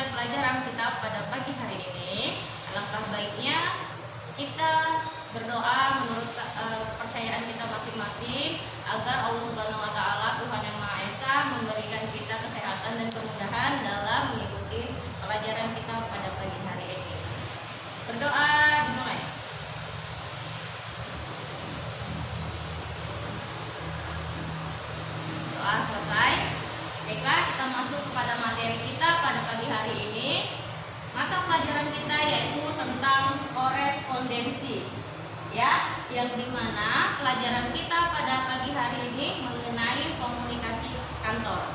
memulai pelajaran kita pada pagi hari ini, alangkah baiknya kita berdoa menurut kepercayaan kita masing-masing agar Allah Subhanahu wa taala, Tuhan yang Maha Esa, memberikan kita kesehatan dan kemudahan dalam mengikuti pelajaran kita pada pagi hari ini. Berdoa dimulai. Doa selesai. Baiklah, kita masuk kepada materi kita pada pagi hari ini. Mata pelajaran kita yaitu tentang korespondensi, ya, yang dimana pelajaran kita pada pagi hari ini mengenai komunikasi kantor.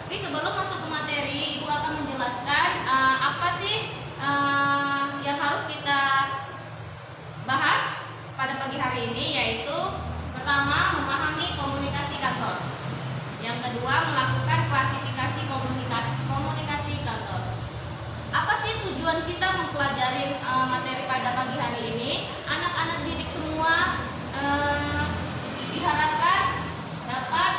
Tapi sebelum masuk ke materi, Ibu akan menjelaskan apa sih yang harus kita bahas pada pagi hari ini, yaitu pertama, memahami komunikasi kantor. Yang kedua, melakukan klasifikasi komunikasi kantor. Apa sih tujuan kita mempelajari materi pada pagi hari ini? Anak-anak didik semua diharapkan dapat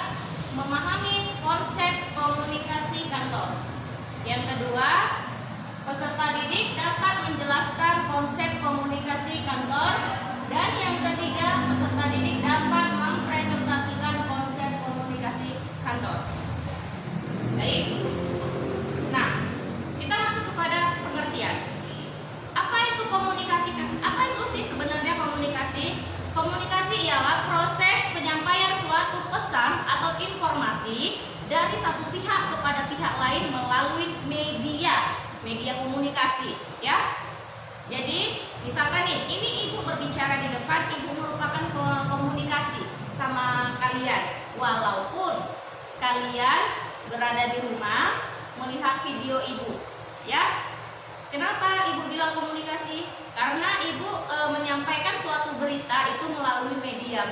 memahami konsep komunikasi kantor. Yang kedua, peserta didik dapat menjelaskan konsep komunikasi kantor. Dan yang ketiga, peserta didik dapat mempresentasikan konsep komunikasi kantor. Baik. Nah, kita masuk kepada pengertian. Apa itu komunikasi? Apa itu sih sebenarnya komunikasi? Komunikasi ialah proses penyampaian suatu pesan atau informasi dari satu pihak kepada pihak lain melalui media komunikasi, ya. Jadi, misalkan nih, ini Ibu berbicara di depan, Ibu merupakan komunikasi sama kalian. Walaupun kalian berada di rumah melihat video Ibu, ya. Kenapa Ibu bilang komunikasi? Karena Ibu menyampaikan suatu berita itu melalui media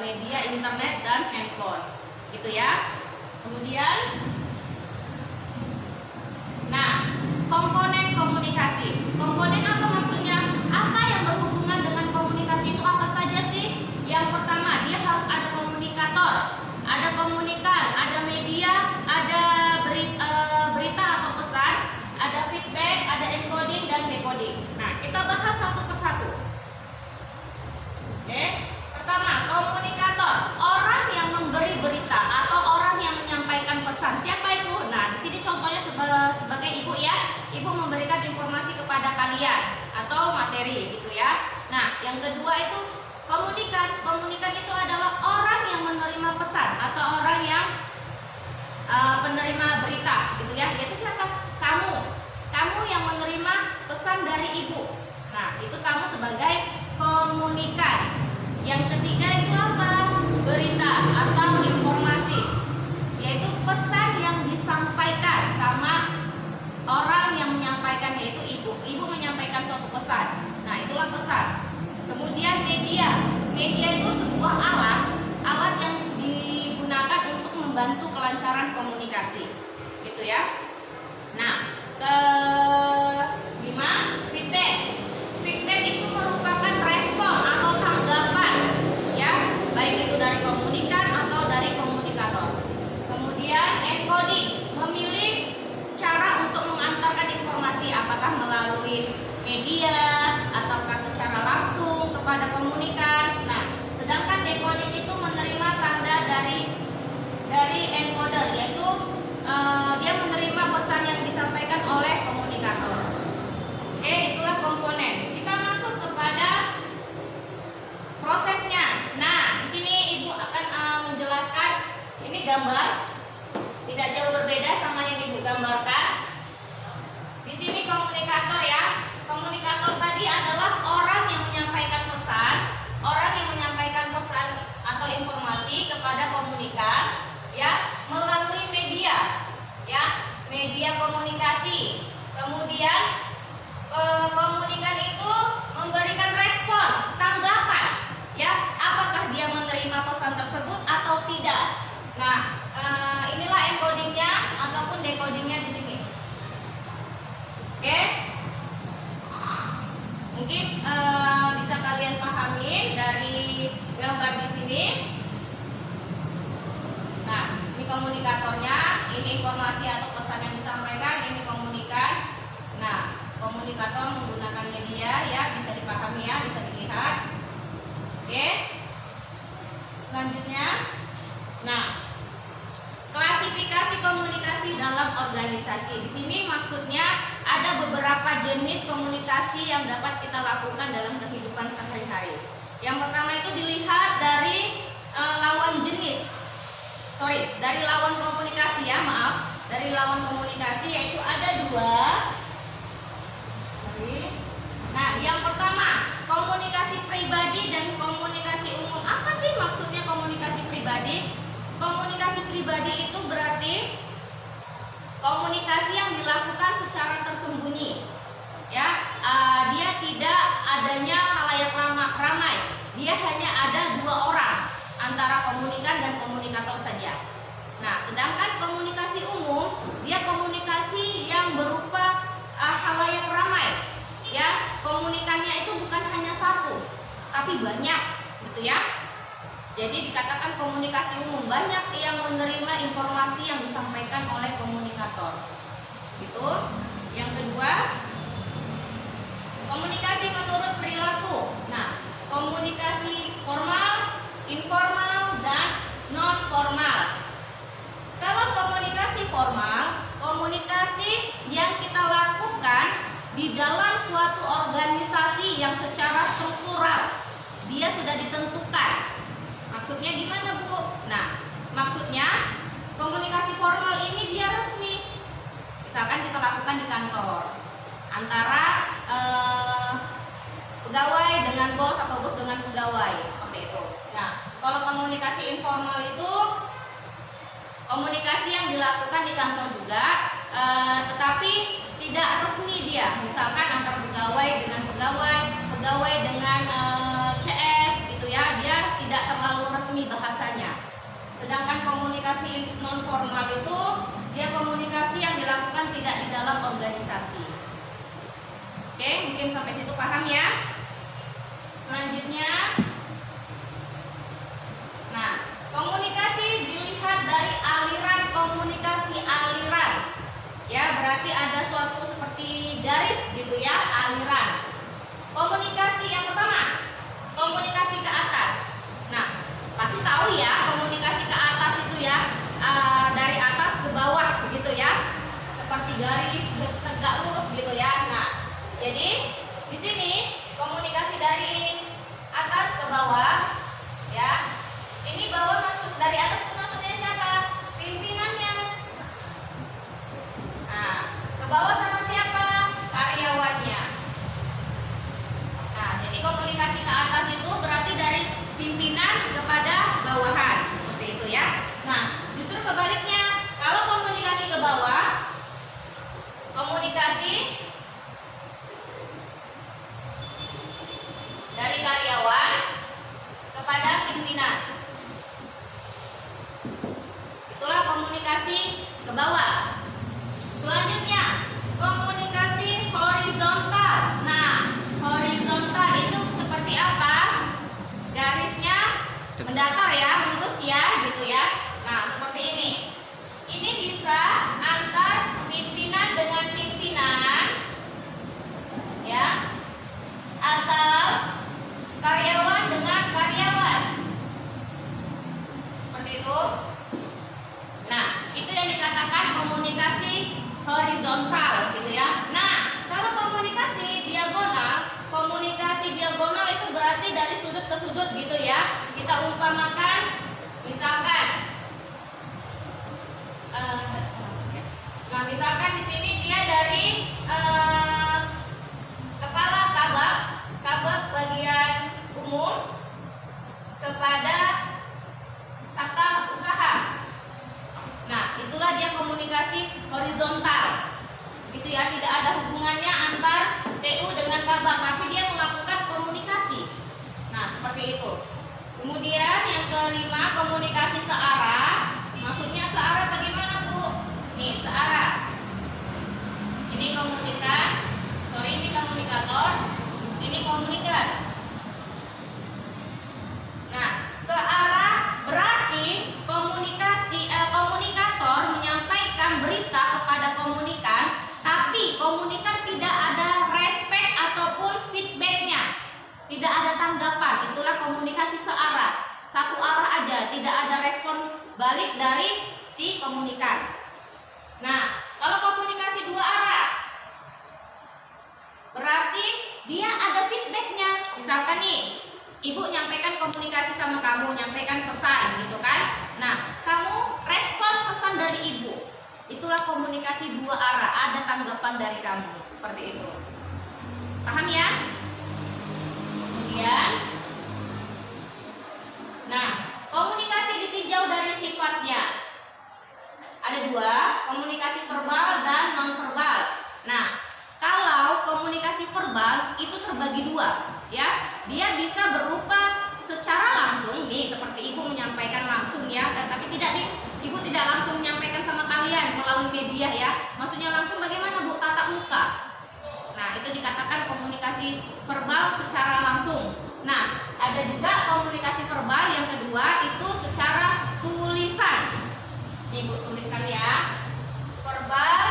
internet dan handphone, gitu ya. Kemudian, nah, komponen komunikasi. Komponen apa maksudnya? Apa yang berhubungan dengan komunikasi itu apa saja sih? Yang pertama, dia harus ada komunikator, ada komunikan, ada media, ada berita atau pesan, ada feedback, ada encoding dan decoding. Nah, kita bahas satu persatu. Oke, pertama, komunikator, orang yang memberi berita atau orang yang menyampaikan pesan. Siapa itu? Nah, di sini contohnya sebagai Ibu, ya. Ibu memberikan informasi kepada kalian atau materi, gitu ya. Nah, yang kedua itu komunikan. Komunikan itu adalah orang yang menerima pesan atau orang yang penerima berita, gitu ya. Yaitu siapa? Kamu yang menerima pesan dari Ibu. Nah, itu kamu sebagai komunikan. Yang ketiga itu apa? Berita atau informasi, yaitu pesan yang disampaikan sama orang yang menyampaikan, yaitu Ibu. Ibu menyampaikan suatu pesan. Nah, itulah pesan. Kemudian media. Media itu sebuah alat yang digunakan untuk membantu kelancaran komunikasi, gitu ya. Nah, kelima, feedback. Feedback itu merupakan respon atau tanggapan, ya, baik itu dari komunikan atau dari komunikator. Kemudian encoding, memilih cara untuk mengantarkan informasi, apakah melalui media ataukah secara langsung kepada komunikan. Nah, sedangkan decoding itu menerima tanda dari encoder, yaitu dia menerima pesan yang disampaikan oleh komunikator. Oke, itulah komponen. Kita masuk kepada prosesnya. Nah, di sini Ibu akan menjelaskan, ini gambar tidak jauh berbeda sama yang Ibu gambarkan. Di sini komunikator, ya. Komunikator tadi adalah orang yang menyampaikan pesan, atau informasi kepada komunikan, ya, melalui media, ya, media komunikasi. Kemudian komunikan itu memberikan respon, tanggapan, ya, apakah dia menerima pesan tersebut atau tidak. Nah, inilah encodingnya ataupun decodingnya di sini. Oke, mungkin bisa kalian pahami dari gambar di sini. Nah, ini komunikatornya, ini informasi atau pesan yang disampaikan, ini komunikan. komunikator menggunakan media ya, bisa dipahami ya, bisa dilihat. Oke. Selanjutnya, nah, klasifikasi komunikasi dalam organisasi. Di sini maksudnya ada beberapa jenis komunikasi yang dapat kita lakukan dalam kehidupan sehari-hari. Yang pertama itu dilihat dari dari lawan komunikasi ya, maaf, dari lawan komunikasi, yaitu ada dua. Nah, yang pertama komunikasi pribadi dan komunikasi umum. Apa sih maksudnya komunikasi pribadi? Komunikasi pribadi itu berarti komunikasi yang dilakukan secara tersembunyi, ya. Dia tidak adanya khalayak ramai. Dia hanya ada dua orang antara komunikan dan komunikator saja. Nah, sedangkan komunikasi umum, dia komunikasi yang berupa khalayak ramai, ya. Komunikannya itu bukan hanya satu, tapi banyak, gitu ya. Jadi dikatakan komunikasi umum, banyak yang menerima informasi yang disampaikan oleh komunikator. Gitu. Yang kedua, komunikasi menurut perilaku. Nah, komunikasi formal, informal, dan non formal. Kalau komunikasi formal, komunikasi yang kita lakukan di dalam suatu organisasi yang secara struktural, dia sudah ditentukan. Maksudnya gimana, Bu? Nah, maksudnya komunikasi formal ini dia resmi. Misalkan kita lakukan di kantor antara pegawai dengan bos atau bos dengan pegawai, seperti itu. Nah, kalau komunikasi informal itu komunikasi yang dilakukan di kantor juga, tetapi tidak resmi dia. Misalkan antar pegawai dengan pegawai, pegawai dengan CS, gitu ya. Dia tidak terlalu resmi bahasanya. Sedangkan komunikasi non formal itu dia komunikasi yang dilakukan tidak di dalam organisasi. Oke, mungkin sampai situ paham ya. Selanjutnya, nah, komunikasi dilihat dari aliran komunikasi aliran. Ya, berarti ada suatu seperti garis gitu ya, aliran. Komunikasi yang pertama, komunikasi ke atas. Nah, pasti tahu ya komunikasi ke atas itu ya, dari atas ke bawah begitu ya, seperti garis tegak lurus gitu ya. Nah, jadi di sini komunikasi dari atas ke bawah ya. Ini bawah masuk dari atas itu maksudnya siapa? Pimpinannya. Nah, ke bawah sama siapa? Karyawannya. Nah, jadi komunikasi ke atas itu berarti dari pimpinan kepada bawahan, seperti itu ya. Nah, justru kebaliknya, kalau komunikasi ke bawah, komunikasi dari karyawan kepada pimpinan. Itulah komunikasi ke bawah. Selanjutnya, komunikasi horizontal. Nah, horizontal itu seperti apa? Garisnya mendatar ya, lurus ya, gitu ya. Nah, seperti ini. Ini bisa antar pimpinan dengan pimpinan, ya, atau karyawan dengan karyawan, seperti itu. Nah, itu yang dikatakan komunikasi horizontal, gitu ya. Nah, kalau komunikasi diagonal itu berarti dari sudut ke sudut, gitu ya. Kita umpamakan, misalkan, misalkan di sini dia dari kepala kabak bagian umum kepada tata usaha. Nah, itulah dia komunikasi horizontal, gitu ya. Tidak ada hubungannya antar TU dengan kabak, tapi dia melakukan komunikasi. Nah, seperti itu. Kemudian yang kelima, komunikasi searah. Maksudnya searah bagaimana, Bu? Nih, searah. Ini komunikator, ini komunikan. Nah, searah berarti komunikator menyampaikan berita kepada komunikan, tapi komunikan tidak ada balik dari si komunikan. Nah, kalau komunikasi dua arah, berarti dia ada feedbacknya. Misalkan nih, ibu nyampaikan komunikasi sama kamu, nyampaikan pesan gitu kan. Nah, kamu respon pesan dari ibu. Itulah komunikasi dua arah, ada tanggapan dari kamu. Seperti itu. Paham ya? Kemudian, nah, komunikasi ditinjau dari sifatnya. Ada dua, komunikasi verbal dan non-verbal. Nah, kalau komunikasi verbal itu terbagi dua, ya. Dia bisa berupa secara langsung, nih seperti ibu menyampaikan langsung ya, tapi ibu tidak langsung menyampaikan sama kalian melalui media ya. Maksudnya langsung bagaimana bu? Tatap muka. Nah, itu dikatakan komunikasi verbal secara langsung. Nah, ada juga komunikasi verbal yang kedua itu secara tulisan. Nih bu, tuliskan ya. Verbal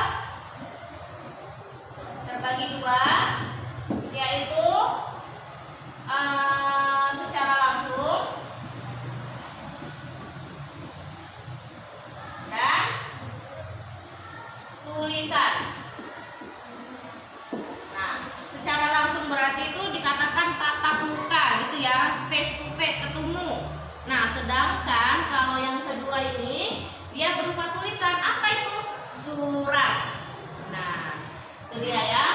terbagi dua, yaitu secara langsung dan tulisan. Nah, secara langsung berarti itu dikatakan tatap muka gitu ya, face to face, ketemu. Nah, sedangkan kalau yang kedua ini dia berupa tulisan. Apa itu? Surat. Nah, itu dia ya.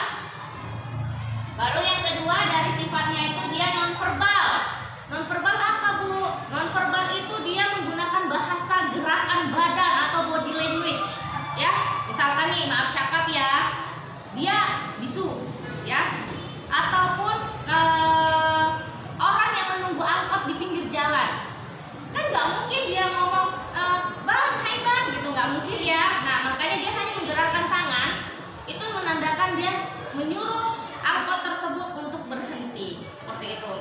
Baru yang kedua dari sifatnya itu dia nonverbal. Nonverbal apa bu? Nonverbal itu dia menggunakan bahasa gerakan badan atau body language. Ya, misalkan nih maaf cakap ya, dia bisu, ya. Ataupun orang yang menunggu angkot di pinggir jalan, kan nggak mungkin dia ngomong bang, hai bang, gitu nggak mungkin ya. Nah, makanya dia hanya menggerakkan tangan, itu menandakan dia menyuruh angkot tersebut untuk berhenti. Seperti itu,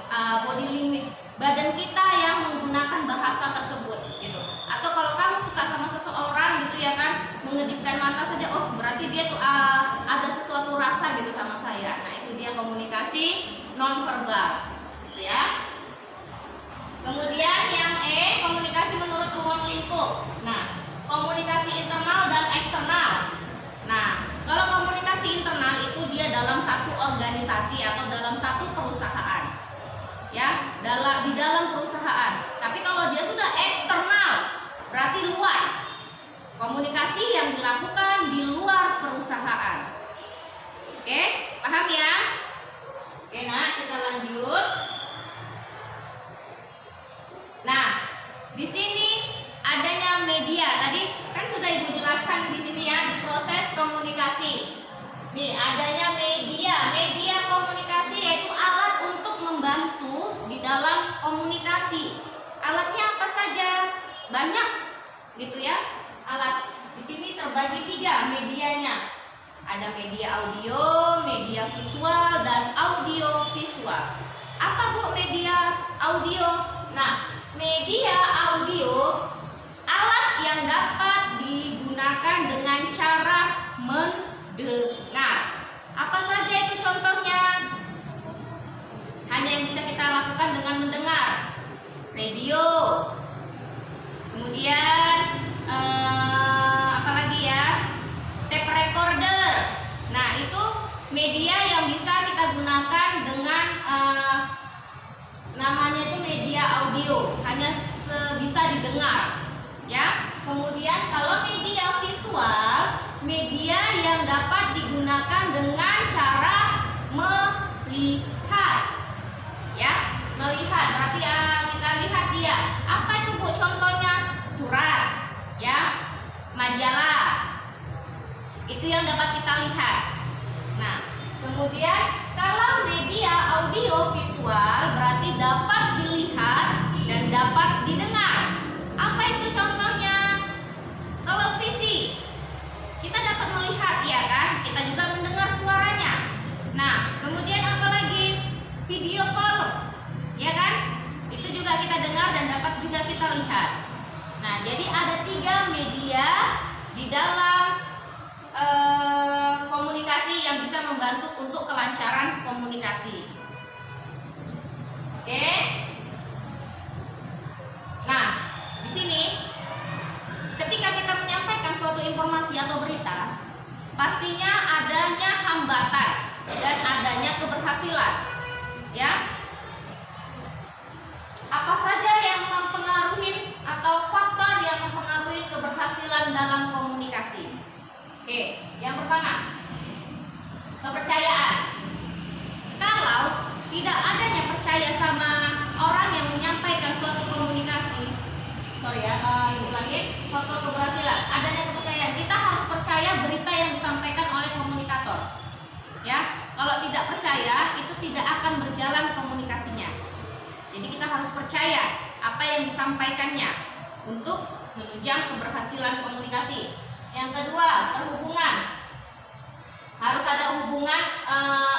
body language badan kita yang menggunakan bahasa tersebut gitu. Atau kalau kamu suka sama seseorang gitu ya kan, mengedipkan mata saja, oh berarti dia tuh ada sesuatu rasa gitu sama saya. Nah, itu dia komunikasi nonverbal gitu ya. Kemudian yang E, komunikasi menurut ruang lingkup. Nah, komunikasi internal dan eksternal. Nah, kalau komunikasi internal itu dia dalam satu organisasi atau dalam satu perusahaan, ya, di dalam perusahaan. Tapi kalau dia sudah eksternal, berarti luar. Komunikasi yang dilakukan di luar perusahaan. Oke, paham ya? Oke, nah kita lanjut. Nah, di sini adanya media. Tadi kan sudah ibu jelaskan di sini ya, di proses komunikasi. Nih, adanya media. Media komunikasi yaitu alat untuk membantu di dalam komunikasi. Alatnya apa saja? Banyak, gitu ya. Alat di sini terbagi 3 medianya. Ada media audio, media visual, dan audio visual. Apa bu media audio? Nah, media audio alat yang dapat digunakan dengan cara mendengar. Apa saja itu contohnya? Hanya yang bisa kita lakukan dengan mendengar. Radio. Kemudian apa lagi ya? Tape recorder. Nah, itu media yang bisa kita gunakan dengan namanya itu media audio, hanya bisa didengar, ya. Kemudian kalau media visual, media yang dapat digunakan dengan cara melihat, ya, melihat. Berarti kita lihat dia. Apa itu bu contohnya? Surat, ya, majalah. Itu yang dapat kita lihat. Nah, kemudian kalau media audio visual berarti dapat dilihat dan dapat didengar. Apa itu contohnya? Televisi. Kita dapat melihat ya kan? Kita juga mendengar suaranya. Nah, kemudian apa lagi? Video call. Ya kan? Itu juga kita dengar dan dapat juga kita lihat. Nah, jadi ada 3 media di dalam komunikasi yang bisa membantu untuk kelancaran komunikasi. Oke. Nah, di sini Oke, yang pertama, kepercayaan. Kalau tidak adanya percaya sama orang yang menyampaikan suatu komunikasi, Ibu ulangi, faktor keberhasilan, adanya kepercayaan. Kita harus percaya berita yang disampaikan oleh komunikator. Ya, kalau tidak percaya itu tidak akan berjalan komunikasinya. Jadi kita harus percaya apa yang disampaikannya untuk menunjang keberhasilan komunikasi. Yang kedua, perhubungan. Harus ada hubungan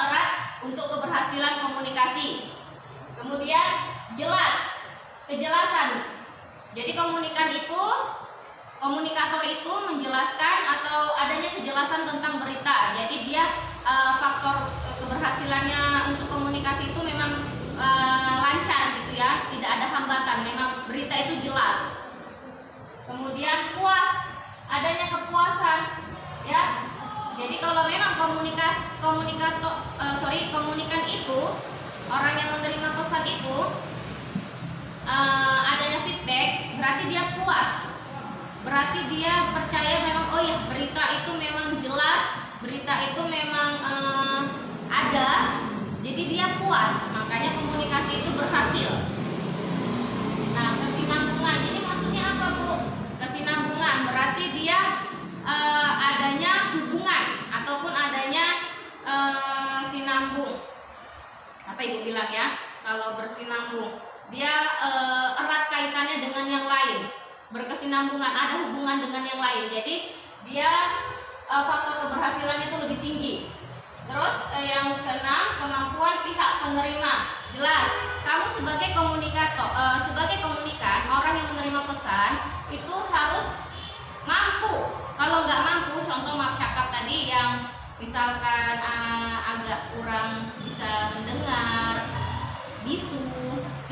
erat untuk keberhasilan komunikasi. Kemudian kejelasan. Jadi komunikator itu menjelaskan atau adanya kejelasan tentang berita. Jadi dia faktor keberhasilannya untuk komunikasi itu memang lancar gitu ya, tidak ada hambatan, memang berita itu jelas. Kemudian adanya kepuasan ya. Jadi kalau memang komunikan itu, orang yang menerima pesan itu adanya feedback, berarti dia puas, berarti dia percaya memang oh ya berita itu memang jelas, berita itu memang ada, jadi dia puas, makanya komunikasi itu berhasil. Nah, kesinambungan ini maksudnya apa, Bu? Kesinambungan berarti dia adanya hubungan ataupun adanya sinambung. Apa Ibu bilang ya? Kalau bersinambung, dia erat kaitannya dengan yang lain, berkesinambungan, ada hubungan dengan yang lain. Jadi dia faktor keberhasilannya itu lebih tinggi. Terus yang keenam, kemampuan pihak penerima. Jelas, kamu sebagai komunikan, orang yang menerima pesan itu harus mampu. Kalau nggak mampu, contoh maaf cakap tadi yang misalkan agak kurang bisa mendengar, bisu,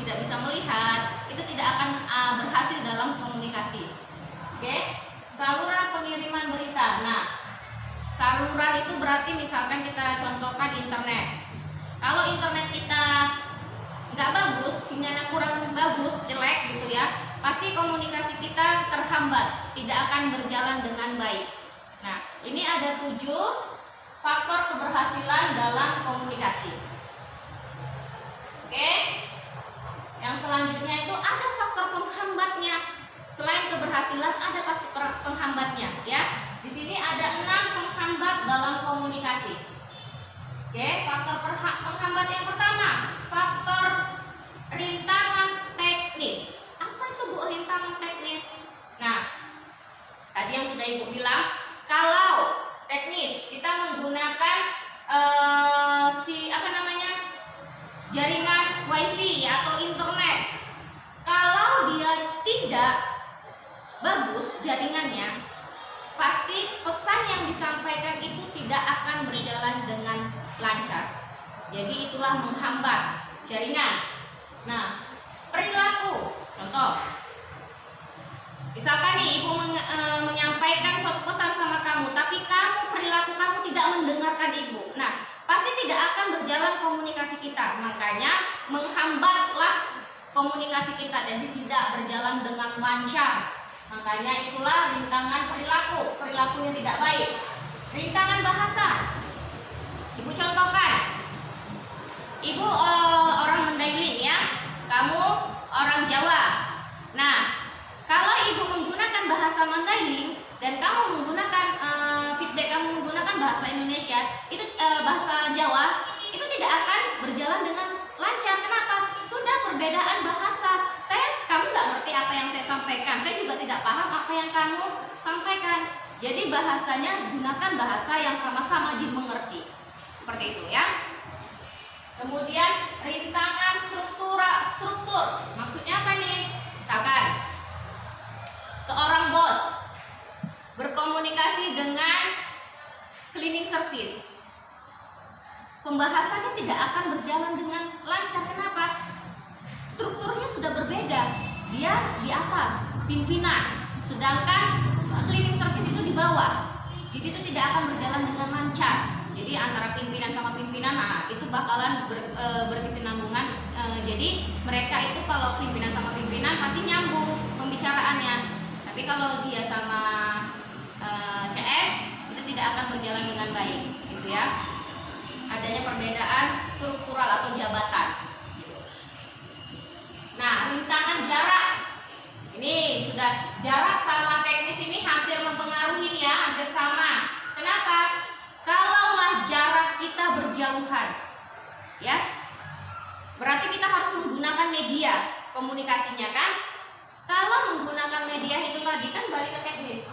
tidak bisa melihat, itu tidak akan berhasil dalam komunikasi. Oke, saluran pengiriman berita. Nah, saluran itu berarti misalkan kita contohkan internet. Kalau internet kita nggak bagus, sinyalnya kurang bagus, jelek gitu ya, pasti komunikasi kita terhambat, tidak akan berjalan dengan baik. Nah, ini ada 7 faktor keberhasilan dalam komunikasi. Oke, yang selanjutnya itu ada faktor penghambatnya. Selain keberhasilan ada pasti penghambatnya ya. Di sini ada 6 penghambat dalam komunikasi. Oke, faktor penghambat yang pertama, faktor rintangan teknis. Apa itu Bu rintangan teknis? Nah, tadi yang sudah Ibu bilang, kalau teknis kita menggunakan jaringan wifi atau internet, kalau dia tidak bagus jaringannya, pasti pesan yang disampaikan itu tidak akan berjalan dengan lancar. Jadi itulah menghambat jaringan. Nah, perilaku, contoh, misalkan nih Ibu menyampaikan suatu pesan sama kamu, tapi perilaku kamu tidak mendengarkan Ibu. Nah, pasti tidak akan berjalan komunikasi kita. Makanya menghambatlah komunikasi kita, jadi tidak berjalan dengan lancar. Makanya itulah rintangan perilaku. Perilakunya tidak baik. Rintangan bahasa. Ibu contohkan. Ibu orang Mandailing ya, kamu orang Jawa. Nah, kalau Ibu menggunakan bahasa Mandailing dan kamu menggunakan feedback kamu menggunakan bahasa Indonesia, itu bahasa Jawa, itu tidak akan berjalan dengan lancar. Kenapa? Sudah perbedaan bahasa. Kamu nggak ngerti apa yang saya sampaikan, saya juga tidak paham apa yang kamu sampaikan. Jadi bahasanya gunakan bahasa yang sama-sama dimengerti. Seperti itu ya. Kemudian rintangan struktur. Maksudnya apa nih? Misalkan seorang bos berkomunikasi dengan cleaning service, pembahasannya tidak akan berjalan dengan lancar. Kenapa? Strukturnya sudah berbeda. Dia di atas pimpinan, sedangkan cleaning service itu di bawah. Jadi itu tidak akan berjalan dengan lancar. Jadi antara pimpinan sama pimpinan, itu bakalan berkesinambungan. Jadi mereka itu kalau pimpinan sama pimpinan pasti nyambung pembicaraannya. Tapi kalau dia sama CS itu tidak akan berjalan dengan baik, gitu ya. Adanya perbedaan struktural atau jabatan. Nah, rintangan jarak. Ini sudah jarak sama teknis ini hampir mempengaruhi ya, hampir sama. Kenapa? Kalaulah jarak kita berjauhan, ya, berarti kita harus menggunakan media komunikasinya kan? Kalau menggunakan media itu tadi kan balik ke teknis,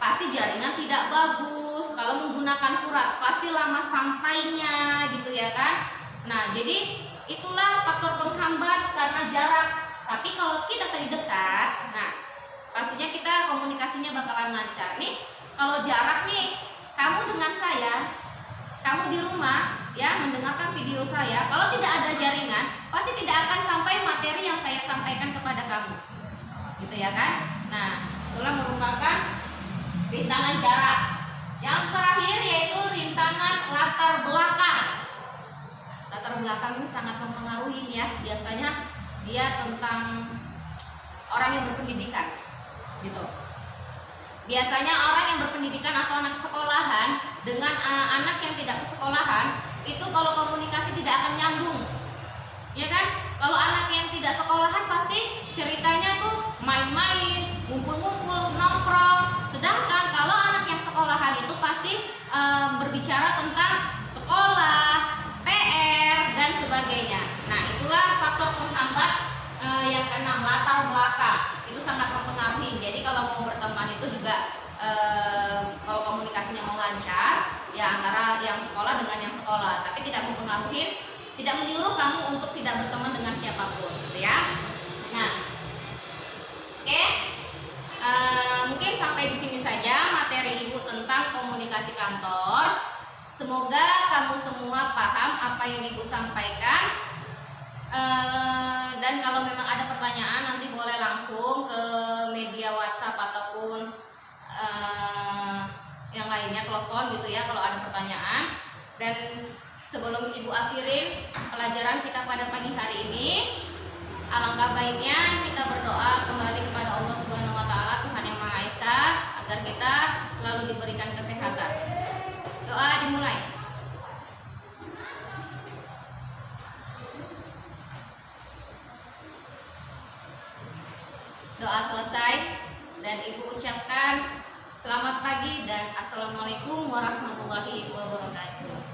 pasti jaringan tidak bagus. Kalau menggunakan surat pasti lama sampainya, gitu ya kan? Nah, jadi itulah faktor penghambat karena jarak. Tapi kalau kita tadi dekat, nah pastinya kita komunikasinya bakalan lancar. Nih, kalau jarak nih, kamu dengan saya, kamu di rumah ya mendengarkan video saya, kalau tidak ada jaringan, pasti tidak akan sampai materi yang saya sampaikan kepada kamu, gitu ya kan? Nah, itulah merupakan rintangan jarak. Yang terakhir yaitu rintangan latar belakang. Latar belakang ini sangat mempengaruhi ya, biasanya dia tentang orang yang berpendidikan, gitu. Biasanya orang yang berpendidikan atau anak sekolahan dengan anak yang tidak kesekolahan itu kalau komunikasi tidak akan nyambung, ya kan? Kalau anak yang tidak sekolahan pasti ceritanya tuh main-main, ngumpul-ngumpul, nongkrong. Sedangkan kalau anak yang sekolahan itu pasti berbicara tentang sekolah, PR dan sebagainya. Nah, itulah faktor penghambat yang keenam, latar belakang. Itu sangat mempengaruhi. Jadi kalau mau berteman itu juga kalau komunikasinya mau lancar ya antara yang sekolah dengan yang sekolah, tapi tidak mempengaruhi, tidak menyuruh kamu untuk tidak berteman dengan siapapun, gitu ya. Nah, oke. Mungkin sampai di sini saja materi Ibu tentang komunikasi kantor. Semoga kamu semua paham apa yang Ibu sampaikan. Dan kalau memang ada pertanyaan nanti boleh langsung ke media WhatsApp ataupun yang lainnya, telepon gitu ya kalau ada pertanyaan. Dan sebelum Ibu akhirin pelajaran kita pada pagi hari ini, alangkah baiknya kita berdoa kembali kepada Allah Subhanahu wa taala, Tuhan yang Maha Esa, agar kita selalu diberikan kesehatan. Doa dimulai. Doa selesai dan Ibu ucapkan selamat pagi dan assalamualaikum warahmatullahi wabarakatuh.